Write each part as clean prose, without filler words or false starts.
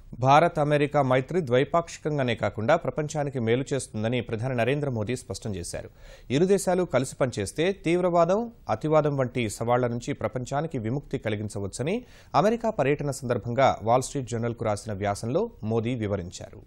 Bharat America మైత్రి ద్వైపాక్షికంగానే కాకుండా ప్రపంచానికి మేలు చేస్తుందని ప్రధాని నరేంద్ర మోదీ స్పష్టం చేశారు. ఇరు దేశాలు కలిసి పనిచేస్తే తీవ్రవాదం, అతివాదం వంటి సవాళ్ల నుంచి ప్రపంచానికి విముక్తి కలిగించవచ్చని అమెరికా పర్యటన సందర్భంగా వాల్ స్ట్రీట్ జర్నల్కు రాసిన వ్యాసంలో మోదీ వివరించారు.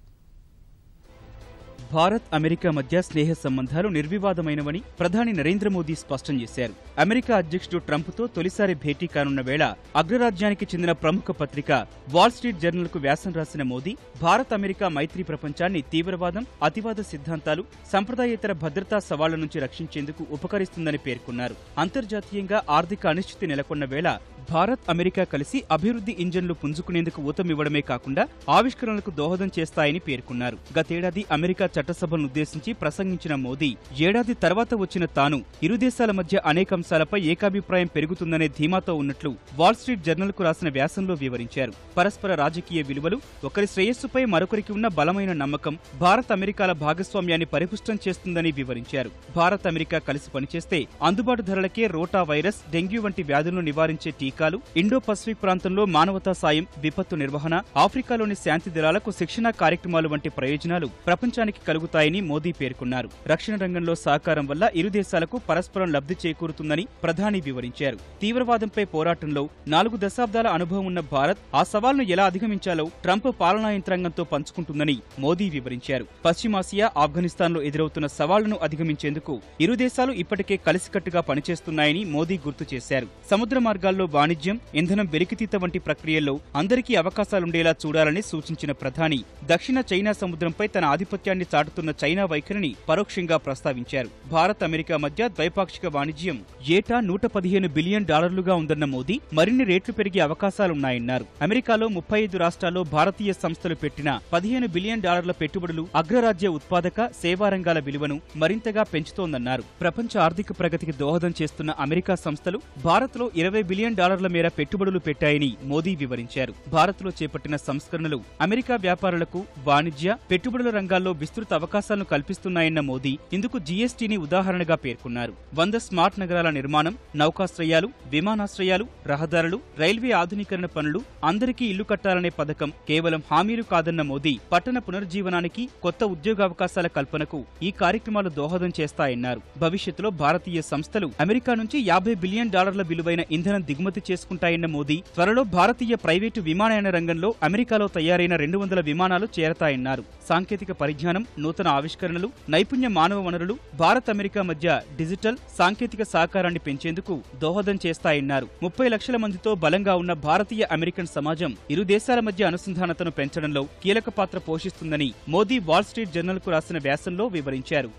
భారత్ అమెరికా మధ్య స్నేహ సంబంధాలు నిర్వివాదమైనవని ప్రధాని నరేంద్ర మోదీ స్పష్టం చేశారు. అమెరికా అధ్యక్షుడు ట్రంప్తో తొలిసారి భేటీ కానున్న వేళ అగ్రరాజ్యానికి చెందిన ప్రముఖ పత్రిక వాల్ స్ట్రీట్ జర్నల్కు వ్యాసం రాసిన మోదీ భారత్ అమెరికా మైత్రి ప్రపంచాన్ని తీవ్రవాదం, అతివాద సిద్ధాంతాలు, సంప్రదాయేతర భద్రతా సవాళ్ల నుంచి రక్షించేందుకు ఉపకరిస్తుందని పేర్కొన్నారు. అంతర్జాతీయంగా ఆర్థిక అనిశ్చితి నెలకొన్న వేళ భారత్ అమెరికా కలిసి అభివృద్ధి ఇంజన్లు పుంజుకునేందుకు ఊతమివ్వడమే కాకుండా ఆవిష్కరణలకు దోహదం చేస్తాయని పేర్కొన్నారు. గతేడాది అమెరికా చట్టసభనుద్దేశించి ప్రసంగించిన మోదీ ఏడాది తర్వాత వచ్చిన తాను ఇరు దేశాల మధ్య అనేక అంశాలపై ఏకాభిప్రాయం పెరుగుతుందనే ధీమాతో ఉన్నట్లు వాల్ స్ట్రీట్ జర్నల్కు రాసిన వ్యాసంలో వివరించారు. పరస్పర రాజకీయ విలువలు, ఒకరి శ్రేయస్సుపై మరొకరికి ఉన్న బలమైన నమ్మకం భారత్ అమెరికాల భాగస్వామ్యాన్ని పరిపుష్టం చేస్తుందని వివరించారు. భారత్ అమెరికా కలిసి పనిచేస్తే అందుబాటు ధరలకే రోటా వైరస్, డెంగ్యూ వంటి వ్యాధులను నివారించే టీకాలు, ఇండో పసిఫిక్ ప్రాంతంలో మానవతా సాయం, విపత్తు నిర్వహణ, ఆఫ్రికాలోని శాంతి దళాలకు శిక్షణా కార్యక్రమాలు వంటి ప్రయోజనాలు ప్రపంచానికి కలుగుతాయని మోదీ పేర్కొన్నారు. రక్షణ రంగంలో సహకారం వల్ల ఇరు దేశాలకు పరస్పరం లబ్ధి చేకూరుతుందని ప్రధాని వివరించారు. తీవ్రవాదంపై పోరాటంలో 4 దశాబ్దాల అనుభవం ఉన్న భారత్ ఆ సవాల్ను ఎలా అధిగమించాలో ట్రంప్ పాలనా యంత్రాంగంతో పంచుకుంటుందని మోదీ వివరించారు. పశ్చిమాసియా, ఆఫ్ఘనిస్తాన్లో ఎదురవుతున్న సవాళ్లను అధిగమించేందుకు ఇరు దేశాలు ఇప్పటికే కలిసికట్టుగా పనిచేస్తున్నాయని మోదీ గుర్తు చేశారు. సముద్ర మార్గాల్లో వాణిజ్యం, ఇంధనం వెలికితీత వంటి ప్రక్రియల్లో అందరికీ అవకాశాలుండేలా చూడాలని సూచించిన ప్రధాని దక్షిణ చైనా సముద్రంపై తన ఆధిపత్యాన్ని చాటుతున్న చైనా వైఖరిని పరోక్షంగా ప్రస్తావించారు. భారత్ అమెరికా మధ్య ద్వైపాక్షిక వాణిజ్యం ఏటా $115 బిలియన్ ఉందన్న మోదీ మరిన్ని రేట్లు పెరిగే అవకాశాలున్నాయన్నారు. అమెరికాలో 35 రాష్ట్రాల్లో భారతీయ సంస్థలు పెట్టిన $15 బిలియన్ పెట్టుబడులు అగ్రరాజ్య ఉత్పాదక, సేవా రంగాల విలువను మరింతగా పెంచుతోందన్నారు. ప్రపంచ ఆర్థిక ప్రగతికి దోహదం చేస్తున్న అమెరికా సంస్థలు భారత్లో $20 బిలియన్ మేర పెట్టుబడులు పెట్టాయని మోదీ వివరించారు. భారత్లో చేపట్టిన సంస్కరణలు అమెరికా వ్యాపారులకు వాణిజ్య, పెట్టుబడుల రంగాల్లో విస్తృత అవకాశాలను కల్పిస్తున్నాయన్న మోదీ ఇందుకు జీఎస్టీని ఉదాహరణగా పేర్కొన్నారు. 100 స్మార్ట్ నగరాల నిర్మాణం, నౌకాశ్రయాలు, విమానాశ్రయాలు, రహదారులు, రైల్వే ఆధునీకరణ పనులు, అందరికీ ఇల్లు కట్టాలనే పథకం కేవలం హామీలు కాదన్న మోదీ పట్టణ పునరుజ్జీవనానికి, కొత్త ఉద్యోగావకాశాల కల్పనకు ఈ కార్యక్రమాలు దోహదం చేస్తాయన్నారు. భవిష్యత్తులో భారతీయ సంస్థలు అమెరికా నుంచి $50 బిలియన్ విలువైన ఇంధనం దిగుమతి చేసుకుంటాయన్న మోదీ త్వరలో భారతీయ ప్రైవేటు విమానయాన రంగంలో అమెరికాలో తయారైన 200 విమానాలు చేరతాయన్నారు. సాంకేతిక పరిజ్ఞానం, నూతన ఆవిష్కరణలు, నైపుణ్య మానవ వనరులు భారత్ అమెరికా మధ్య డిజిటల్, సాంకేతిక సహకారాన్ని పెంచేందుకు దోహదం చేస్తాయన్నారు. 30 లక్షల మందితో బలంగా ఉన్న భారతీయ అమెరికన్ సమాజం ఇరు దేశాల మధ్య అనుసంధానతను పెంచడంలో కీలక పాత్ర పోషిస్తుందని మోదీ వాల్ స్ట్రీట్ జర్నల్కు రాసిన వ్యాసంలో వివరించారు.